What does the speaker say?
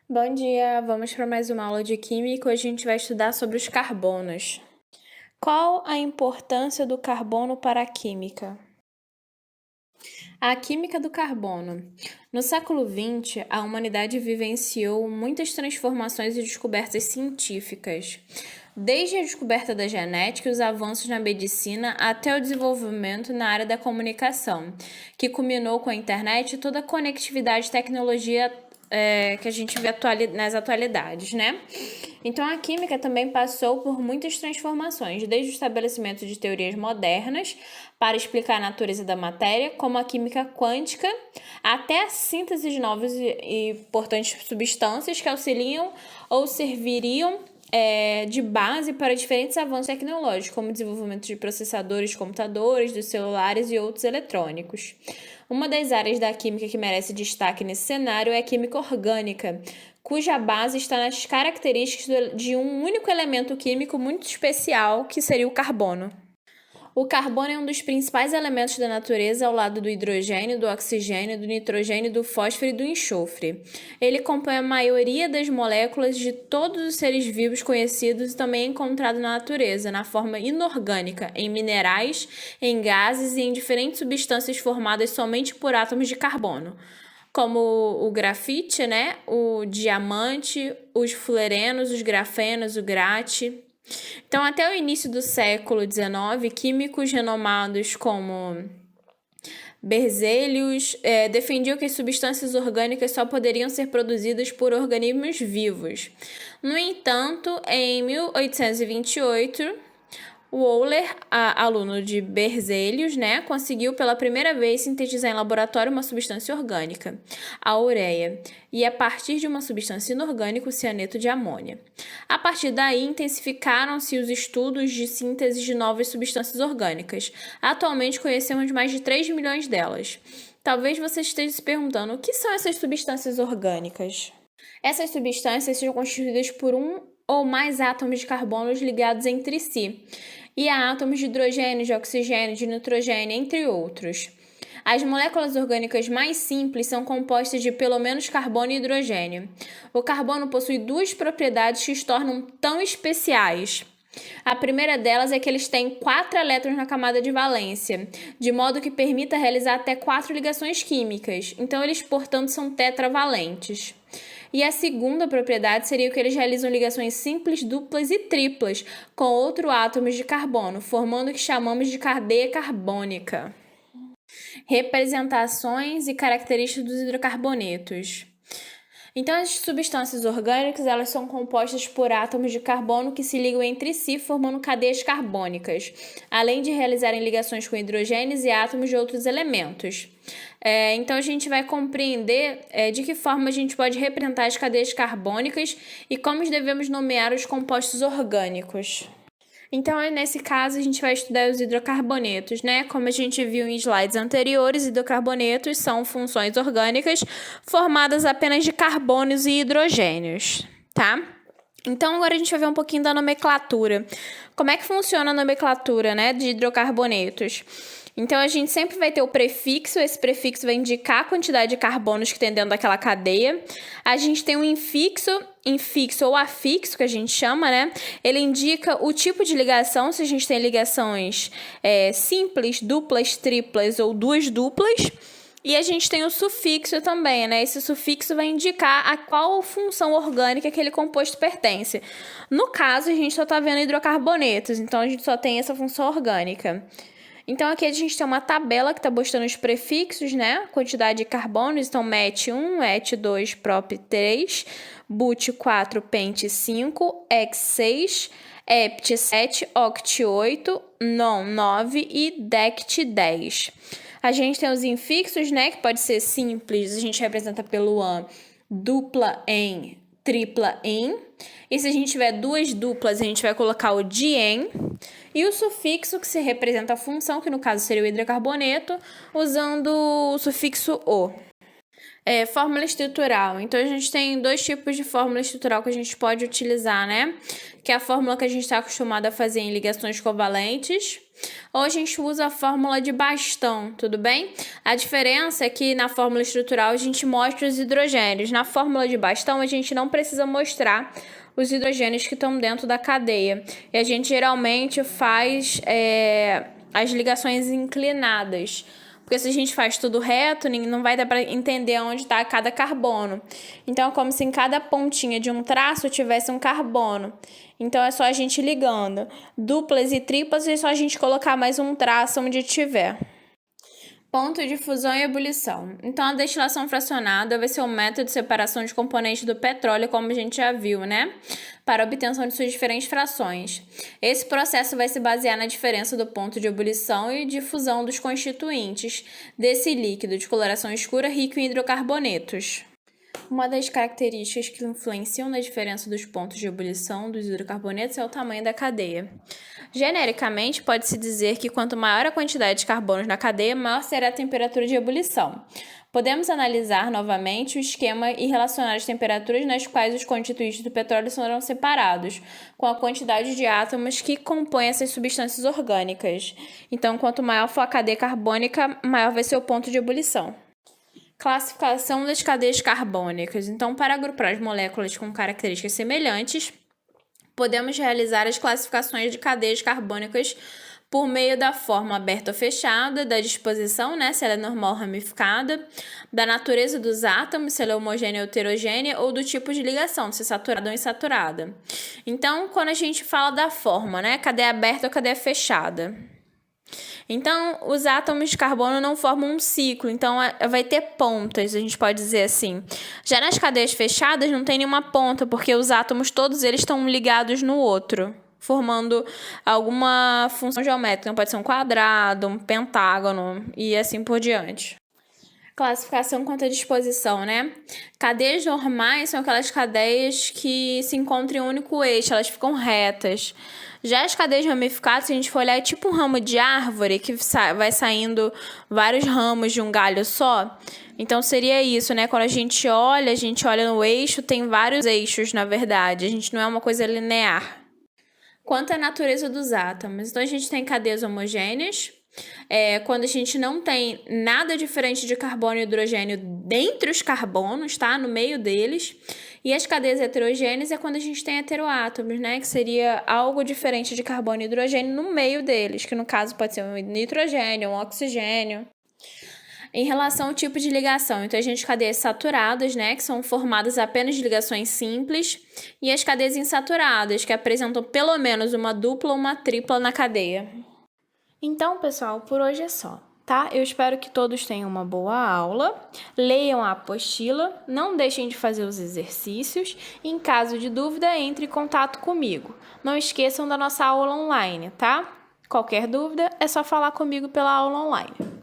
Bom dia, vamos para mais uma aula de Química. Hoje a gente vai estudar sobre os carbonos. Qual a importância do carbono para a química? A química do carbono. No século XX, a humanidade vivenciou muitas transformações e descobertas científicas. Desde a descoberta da genética e os avanços na medicina até o desenvolvimento na área da comunicação, que culminou com a internet e toda a conectividade e tecnologia que a gente vê nas atualidades, né? Então, a química também passou por muitas transformações, desde o estabelecimento de teorias modernas para explicar a natureza da matéria, como a química quântica, até a síntese de novas e importantes substâncias que auxiliam ou serviriam de base para diferentes avanços tecnológicos, como o desenvolvimento de processadores de computadores, dos celulares e outros eletrônicos. Uma das áreas da química que merece destaque nesse cenário é a química orgânica, cuja base está nas características de um único elemento químico muito especial, que seria o carbono. O carbono é um dos principais elementos da natureza ao lado do hidrogênio, do oxigênio, do nitrogênio, do fósforo e do enxofre. Ele compõe a maioria das moléculas de todos os seres vivos conhecidos e também é encontrado na natureza, na forma inorgânica, em minerais, em gases e em diferentes substâncias formadas somente por átomos de carbono, como o grafite, né? O diamante, os fullerenos, os grafenos, o grate. Então, até o início do século XIX, químicos renomados como Berzelius defendiam que as substâncias orgânicas só poderiam ser produzidas por organismos vivos. No entanto, em 1828, Euler, aluno de Berzelius, conseguiu pela primeira vez sintetizar em laboratório uma substância orgânica, a ureia, e a partir de uma substância inorgânica, o cianeto de amônia. A partir daí, intensificaram-se os estudos de síntese de novas substâncias orgânicas. Atualmente, conhecemos mais de 3 milhões delas. Talvez você esteja se perguntando, o que são essas substâncias orgânicas? Essas substâncias são constituídas por um ou mais átomos de carbono ligados entre si, e há átomos de hidrogênio, de oxigênio, de nitrogênio, entre outros. As moléculas orgânicas mais simples são compostas de pelo menos carbono e hidrogênio. O carbono possui duas propriedades que os tornam tão especiais. A primeira delas é que eles têm 4 elétrons na camada de valência, de modo que permita realizar até 4 ligações químicas. Então, eles, portanto, são tetravalentes. E a segunda propriedade seria que eles realizam ligações simples, duplas e triplas com outros átomos de carbono, formando o que chamamos de cadeia carbônica. Representações e características dos hidrocarbonetos. Então, as substâncias orgânicas elas são compostas por átomos de carbono que se ligam entre si, formando cadeias carbônicas, além de realizarem ligações com hidrogênios e átomos de outros elementos. Então, a gente vai compreender de que forma a gente pode representar as cadeias carbônicas e como devemos nomear os compostos orgânicos. Então, nesse caso, a gente vai estudar os hidrocarbonetos, né? Como a gente viu em slides anteriores, hidrocarbonetos são funções orgânicas formadas apenas de carbonos e hidrogênios, tá? Então, agora a gente vai ver um pouquinho da nomenclatura. Como é que funciona a nomenclatura, né, de hidrocarbonetos? Então, a gente sempre vai ter o prefixo, esse prefixo vai indicar a quantidade de carbonos que tem dentro daquela cadeia. A gente tem um infixo ou afixo, que a gente chama, né? Ele indica o tipo de ligação, se a gente tem ligações simples, duplas, triplas ou duas duplas. E a gente tem o sufixo também, né? Esse sufixo vai indicar a qual função orgânica aquele composto pertence. No caso, a gente só está vendo hidrocarbonetos, então a gente só tem essa função orgânica. Então, aqui a gente tem uma tabela que está mostrando os prefixos, né? Quantidade de carbonos, então MET 1, ET 2, PROP 3, BUT 4, PENT 5, EC 6, EPT 7, OCT 8, NON 9 e DECT 10. A gente tem os infixos, né? Que pode ser simples, a gente representa pelo AN, dupla em, tripla em. E se a gente tiver duas duplas, a gente vai colocar o dien. E o sufixo, que se representa a função, que no caso seria o hidrocarboneto, usando o sufixo O. Fórmula estrutural. Então, a gente tem dois tipos de fórmula estrutural que a gente pode utilizar, né? Que é a fórmula que a gente está acostumado a fazer em ligações covalentes, ou a gente usa a fórmula de bastão, tudo bem? A diferença é que na fórmula estrutural a gente mostra os hidrogênios. Na fórmula de bastão, a gente não precisa mostrar os hidrogênios que estão dentro da cadeia. E a gente geralmente faz as ligações inclinadas. Porque se a gente faz tudo reto, não vai dar para entender onde está cada carbono. Então, é como se em cada pontinha de um traço tivesse um carbono. Então, é só a gente ligando. Duplas e triplas é só a gente colocar mais um traço onde tiver. Ponto de fusão e ebulição. Então, a destilação fracionada vai ser o método de separação de componentes do petróleo, como a gente já viu, né? Para a obtenção de suas diferentes frações. Esse processo vai se basear na diferença do ponto de ebulição e de fusão dos constituintes desse líquido de coloração escura rico em hidrocarbonetos. Uma das características que influenciam na diferença dos pontos de ebulição dos hidrocarbonetos é o tamanho da cadeia. Genericamente, pode-se dizer que quanto maior a quantidade de carbonos na cadeia, maior será a temperatura de ebulição. Podemos analisar novamente o esquema e relacionar as temperaturas nas quais os constituintes do petróleo serão separados, com a quantidade de átomos que compõem essas substâncias orgânicas. Então, quanto maior for a cadeia carbônica, maior vai ser o ponto de ebulição. Classificação das cadeias carbônicas. Então, para agrupar as moléculas com características semelhantes, podemos realizar as classificações de cadeias carbônicas por meio da forma aberta ou fechada, da disposição, né, se ela é normal ou ramificada, da natureza dos átomos, se ela é homogênea ou heterogênea, ou do tipo de ligação, se é saturada ou insaturada. Então, quando a gente fala da forma, né, cadeia aberta ou cadeia fechada. Então, os átomos de carbono não formam um ciclo, então vai ter pontas, a gente pode dizer assim. Já nas cadeias fechadas não tem nenhuma ponta, porque os átomos todos eles estão ligados no outro, formando alguma função geométrica. Então, pode ser um quadrado, um pentágono e assim por diante. Classificação quanto à disposição, né? Cadeias normais são aquelas cadeias que se encontram em um único eixo, elas ficam retas. Já as cadeias ramificadas, se a gente for olhar, é tipo um ramo de árvore que vai saindo vários ramos de um galho só. Então, seria isso, né? Quando a gente olha no eixo, tem vários eixos, na verdade. A gente não é uma coisa linear. Quanto à natureza dos átomos, então a gente tem cadeias homogêneas, quando a gente não tem nada diferente de carbono e hidrogênio dentre os carbonos, tá? No meio deles. E as cadeias heterogêneas é quando a gente tem heteroátomos, né? Que seria algo diferente de carbono e hidrogênio no meio deles, que no caso pode ser um nitrogênio, um oxigênio. Em relação ao tipo de ligação, então a gente tem cadeias saturadas, né, que são formadas apenas de ligações simples, e as cadeias insaturadas, que apresentam pelo menos uma dupla ou uma tripla na cadeia. Então, pessoal, por hoje é só, tá? Eu espero que todos tenham uma boa aula, leiam a apostila, não deixem de fazer os exercícios e, em caso de dúvida, entre em contato comigo. Não esqueçam da nossa aula online, tá? Qualquer dúvida é só falar comigo pela aula online.